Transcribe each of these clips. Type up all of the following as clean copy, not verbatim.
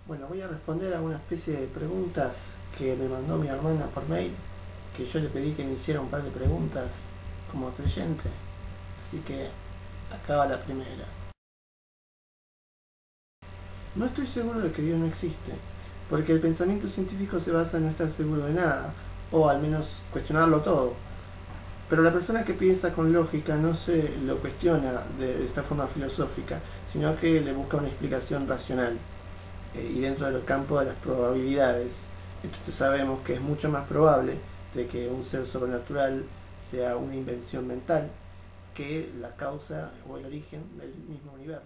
Bueno, voy a responder a una especie de preguntas que me mandó mi hermana por mail, que yo le pedí que me hiciera un par de preguntas como creyente. Así que acá va la primera. No estoy seguro de que Dios no existe, porque el pensamiento científico se basa en no estar seguro de nada, o al menos cuestionarlo todo. Pero la persona que piensa con lógica no se lo cuestiona de esta forma filosófica, sino que le busca una explicación racional. Y dentro del campo de las probabilidades. Entonces sabemos que es mucho más probable de que un ser sobrenatural sea una invención mental que la causa o el origen del mismo universo.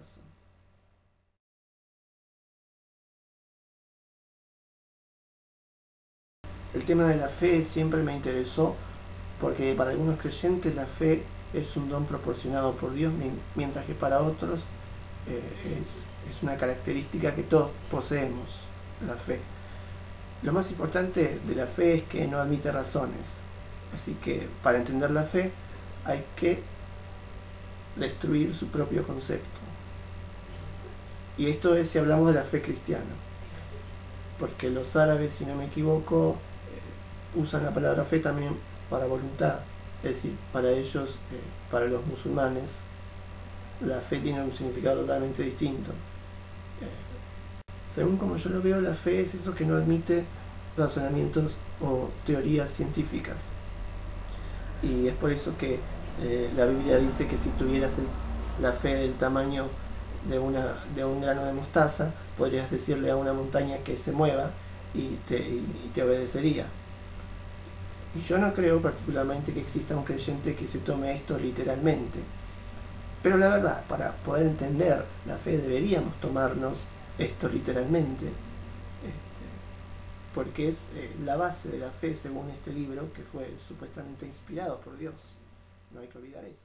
El tema de la fe siempre me interesó porque para algunos creyentes la fe es un don proporcionado por Dios, mientras que para otros es una característica que todos poseemos, la fe. Lo más importante de la fe es que no admite razones, así que para entender la fe hay que destruir su propio concepto. Y esto es si hablamos de la fe cristiana, porque los árabes, si no me equivoco, usan la palabra fe también para voluntad, es decir, para ellos, para los musulmanes, la fe tiene un significado totalmente distinto. Según como yo lo veo, la fe es eso que no admite razonamientos o teorías científicas. Y es por eso que la Biblia dice que si tuvieras la fe del tamaño de un grano de mostaza, podrías decirle a una montaña que se mueva y te obedecería. Y yo no creo particularmente que exista un creyente que se tome esto literalmente. Pero la verdad, para poder entender la fe deberíamos tomarnos esto literalmente, porque es la base de la fe según este libro que fue supuestamente inspirado por Dios. No hay que olvidar eso.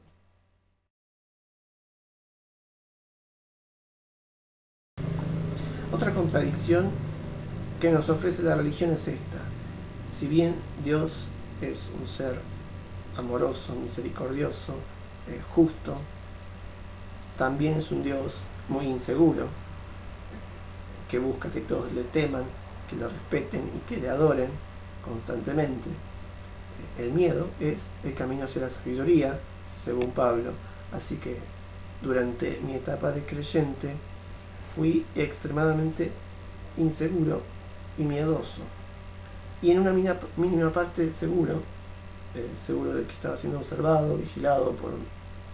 Otra contradicción que nos ofrece la religión es esta. Si bien Dios es un ser amoroso, misericordioso, justo, también es un Dios muy inseguro, que busca que todos le teman, que lo respeten y que le adoren constantemente. El miedo es el camino hacia la sabiduría, según Pablo, así que durante mi etapa de creyente fui extremadamente inseguro y miedoso, y en una mínima parte seguro de que estaba siendo observado, vigilado por un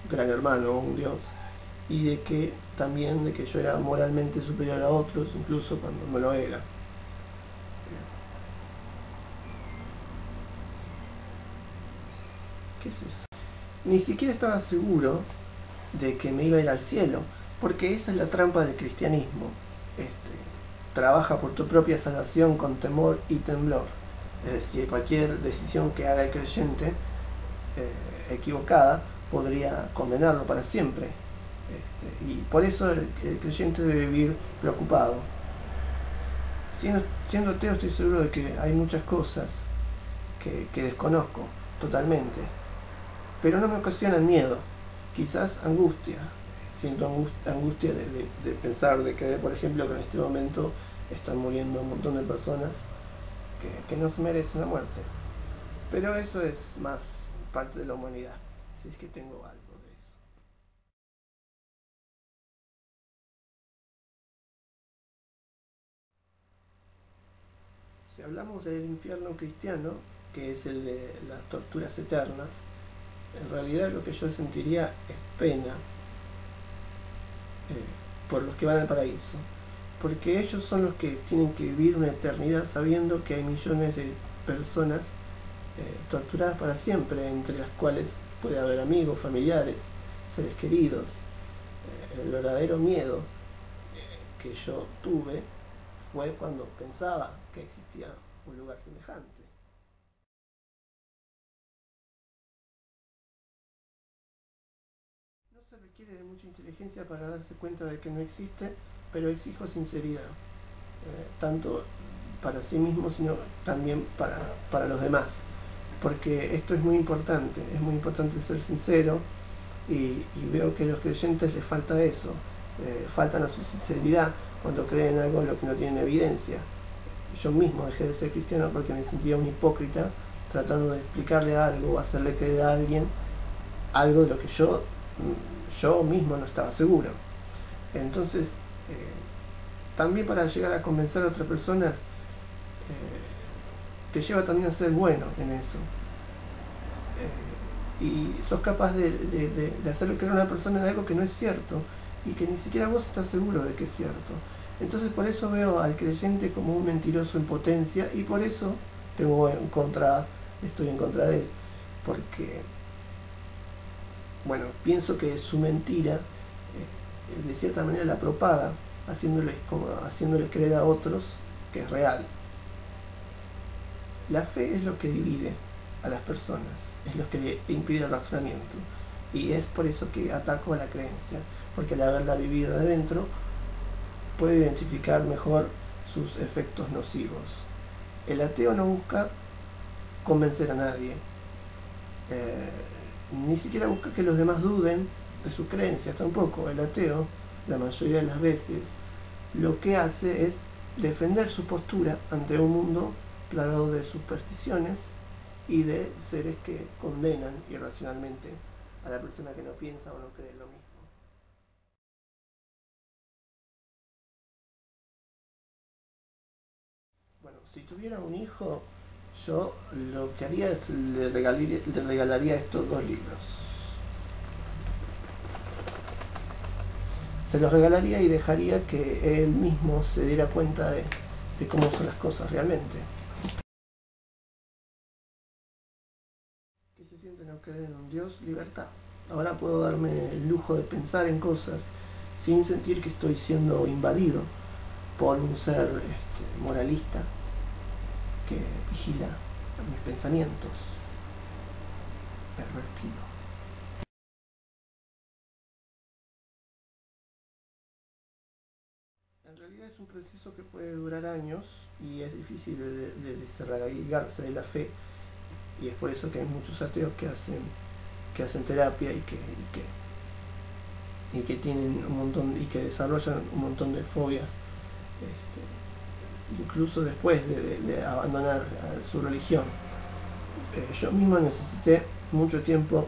gran hermano o un Dios, y de que también de que yo era moralmente superior a otros, incluso cuando no lo era. ¿Qué es eso? Ni siquiera estaba seguro de que me iba a ir al cielo, porque esa es la trampa del cristianismo. Trabaja por tu propia salvación con temor y temblor. Es decir, cualquier decisión que haga el creyente equivocada podría condenarlo para siempre. Y por eso el creyente debe vivir preocupado. Siendo ateo, estoy seguro de que hay muchas cosas que desconozco totalmente, pero no me ocasionan miedo, quizás angustia. Siento angustia de pensar, de que, por ejemplo, que en este momento están muriendo un montón de personas que no se merecen la muerte. Pero eso es más parte de la humanidad, si es que tengo algo de eso. Si hablamos del infierno cristiano, que es el de las torturas eternas, en realidad lo que yo sentiría es pena por los que van al paraíso, porque ellos son los que tienen que vivir una eternidad sabiendo que hay millones de personas torturadas para siempre, entre las cuales puede haber amigos, familiares, seres queridos. El verdadero miedo que yo tuve fue cuando pensaba que existía un lugar semejante. No se requiere de mucha inteligencia para darse cuenta de que no existe, pero exijo sinceridad, tanto para sí mismo, sino también para los demás, porque esto es muy importante ser sincero, y veo que a los creyentes les falta eso, faltan a su sinceridad, cuando creen en algo lo que no tienen evidencia. Yo mismo dejé de ser cristiano porque me sentía un hipócrita tratando de explicarle algo o hacerle creer a alguien algo de lo que yo mismo no estaba seguro. Entonces, también para llegar a convencer a otras personas, te lleva también a ser bueno en eso. Y sos capaz de hacerle creer a una persona en algo que no es cierto y que ni siquiera vos estás seguro de que es cierto. Entonces por eso veo al creyente como un mentiroso en potencia y por eso estoy en contra de él. Porque, bueno, pienso que su mentira de cierta manera la propaga, haciéndoles creer a otros que es real. La fe es lo que divide a las personas, es lo que le impide el razonamiento. Y es por eso que ataco a la creencia, porque al haberla vivido de dentro, puede identificar mejor sus efectos nocivos. El ateo no busca convencer a nadie, ni siquiera busca que los demás duden de sus creencias tampoco. El ateo, la mayoría de las veces, lo que hace es defender su postura ante un mundo plagado de supersticiones y de seres que condenan irracionalmente a la persona que no piensa o no cree lo mismo. Bueno, si tuviera un hijo, yo lo que haría es le regalaría estos 2 libros. Se los regalaría y dejaría que él mismo se diera cuenta de cómo son las cosas realmente. ¿Qué se siente no creer en un Dios? Libertad. Ahora puedo darme el lujo de pensar en cosas sin sentir que estoy siendo invadido por un ser moralista que vigila mis pensamientos, pervertido. En realidad es un proceso que puede durar años y es difícil de desarraigarse de la fe, y es por eso que hay muchos ateos que hacen terapia y que tienen un montón y que desarrollan un montón de fobias, incluso después de abandonar su religión. Yo mismo necesité mucho tiempo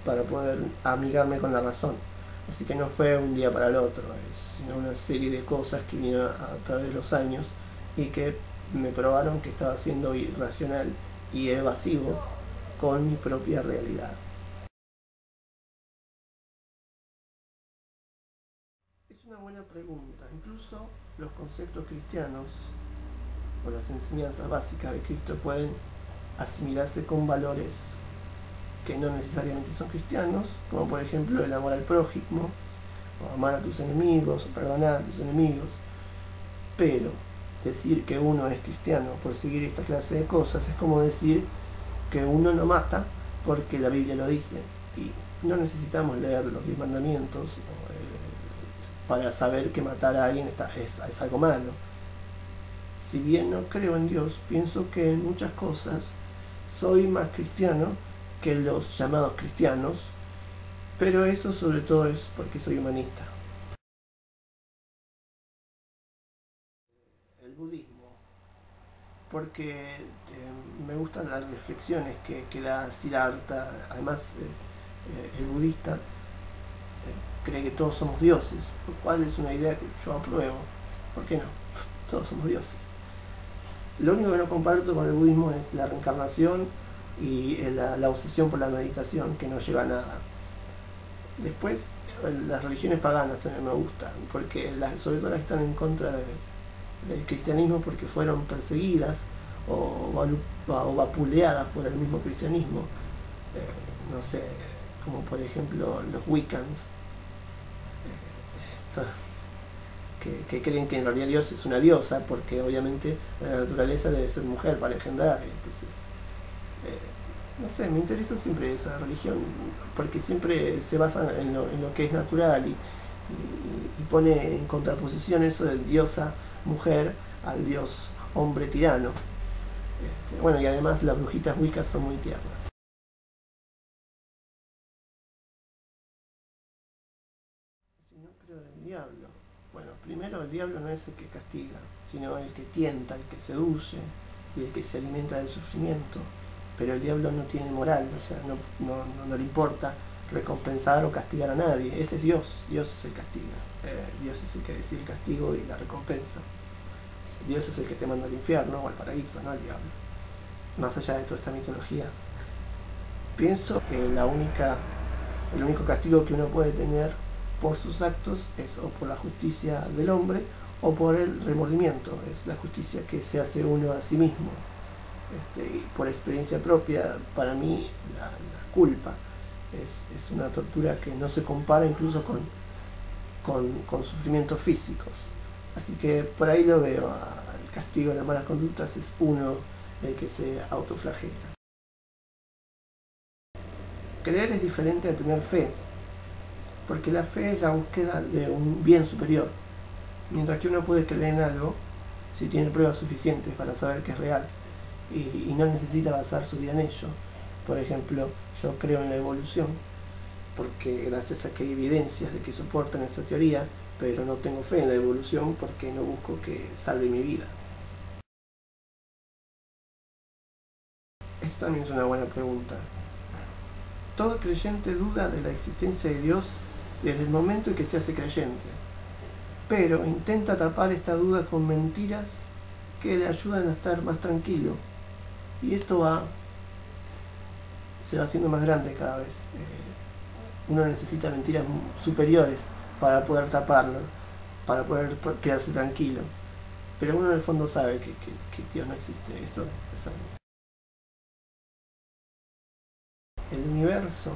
para poder amigarme con la razón, así que no fue un día para el otro, sino una serie de cosas que vinieron a través de los años y que me probaron que estaba siendo irracional y evasivo con mi propia realidad. Es una buena pregunta. Incluso los conceptos cristianos o las enseñanzas básicas de Cristo pueden asimilarse con valores que no necesariamente son cristianos, como por ejemplo el amor al prójimo, o amar a tus enemigos, o perdonar a tus enemigos. Pero decir que uno es cristiano por seguir esta clase de cosas es como decir que uno no mata porque la Biblia lo dice. Y no necesitamos leer los 10 mandamientos para saber que matar a alguien es algo malo. Si bien no creo en Dios, pienso que en muchas cosas soy más cristiano que los llamados cristianos, pero eso sobre todo es porque soy humanista. El budismo, porque me gustan las reflexiones que da Siddhartha. Además, el budista cree que todos somos dioses, lo cual es una idea que yo apruebo. ¿Por qué no? Todos somos dioses. Lo único que no comparto con el budismo es la reencarnación y la obsesión por la meditación, que no lleva a nada. Después, las religiones paganas también me gustan, porque sobre todo las que están en contra del cristianismo porque fueron perseguidas o vapuleadas por el mismo cristianismo. No sé, como por ejemplo los Wiccans, que creen que en realidad Dios es una diosa, porque obviamente la naturaleza debe ser mujer para engendrar. Entonces, no sé, me interesa siempre esa religión, porque siempre se basa en lo que es natural y pone en contraposición eso del diosa mujer al dios hombre tirano. Bueno, y además las brujitas wiccas son muy tiernas. Si no creo diablo? Bueno, primero el diablo no es el que castiga, sino el que tienta, el que seduce y el que se alimenta del sufrimiento. Pero el diablo no tiene moral, o sea, no le importa recompensar o castigar a nadie. Ese es Dios, Dios es el que castiga, Dios es el que decide el castigo y la recompensa. Dios es el que te manda al infierno o al paraíso, no al diablo. Más allá de toda esta mitología, pienso que el único castigo que uno puede tener por sus actos es o por la justicia del hombre o por el remordimiento, es la justicia que se hace uno a sí mismo. Y por experiencia propia, para mí la culpa es una tortura que no se compara incluso con sufrimientos físicos. Así que por ahí lo veo, el castigo de las malas conductas es uno el que se autoflagela. Creer es diferente a tener fe, porque la fe es la búsqueda de un bien superior, mientras que uno puede creer en algo si tiene pruebas suficientes para saber que es real y no necesita basar su vida en ello. Por ejemplo, yo creo en la evolución porque gracias a que hay evidencias de que soportan esta teoría, pero no tengo fe en la evolución porque no busco que salve mi vida. Esta también es una buena pregunta. Todo creyente duda de la existencia de Dios desde el momento en que se hace creyente, pero intenta tapar esta duda con mentiras que le ayudan a estar más tranquilo. Y esto se va haciendo más grande cada vez. Uno necesita mentiras superiores para poder taparlo, para poder quedarse tranquilo. Pero uno en el fondo sabe que Dios no existe. Eso es algo. El universo,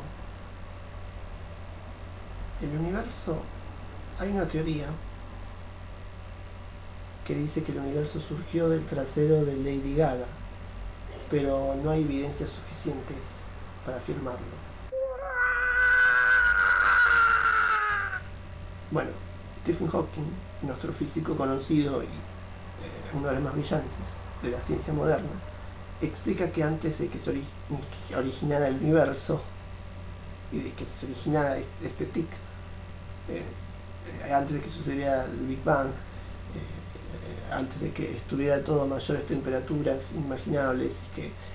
hay una teoría que dice que el universo surgió del trasero de Lady Gaga, pero no hay evidencias suficientes para afirmarlo. Bueno, Stephen Hawking, nuestro físico conocido y uno de los más brillantes de la ciencia moderna, explica que antes de que se originara el universo y de que se originara este tic, antes de que sucediera el Big Bang, antes de que estuviera todo a mayores temperaturas inimaginables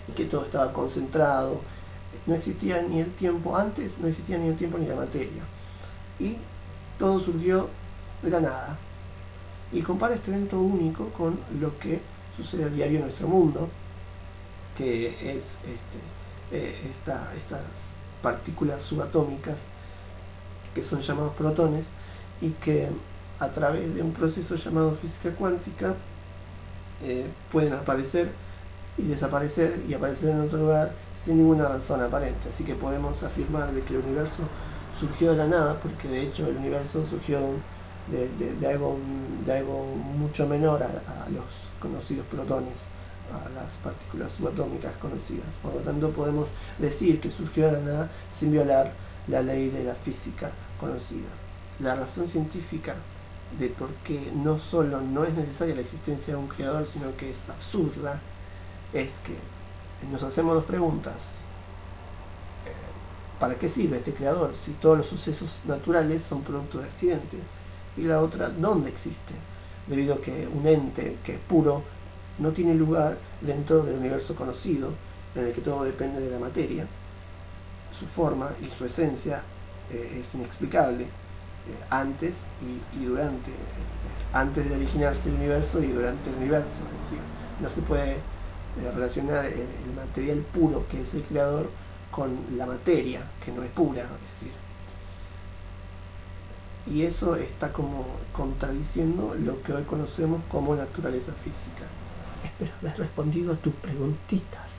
y que todo estaba concentrado, no existía ni el tiempo antes, no existía ni el tiempo ni la materia. Y todo surgió de la nada. Y compara este evento único con lo que sucede a diario en nuestro mundo, que es estas partículas subatómicas que son llamados protones y que a través de un proceso llamado física cuántica pueden aparecer y desaparecer y aparecer en otro lugar sin ninguna razón aparente. Así que podemos afirmar de que el universo surgió de la nada, porque de hecho el universo surgió de algo mucho menor a los conocidos protones, a las partículas subatómicas conocidas. Por lo tanto podemos decir que surgió de la nada sin violar la ley de la física conocida. La razón científica de por qué no solo no es necesaria la existencia de un creador, sino que es absurda, es que nos hacemos dos preguntas. ¿Para qué sirve este creador si todos los sucesos naturales son producto de accidentes? Y la otra, ¿dónde existe? Debido a que un ente que es puro no tiene lugar dentro del universo conocido, en el que todo depende de la materia. Su forma y su esencia es inexplicable antes y durante, antes de originarse el universo y durante el universo. Es decir, no se puede relacionar el material puro, que es el creador, con la materia, que no es pura. Es decir, y eso está como contradiciendo lo que hoy conocemos como naturaleza física. Espero haber respondido a tus preguntitas.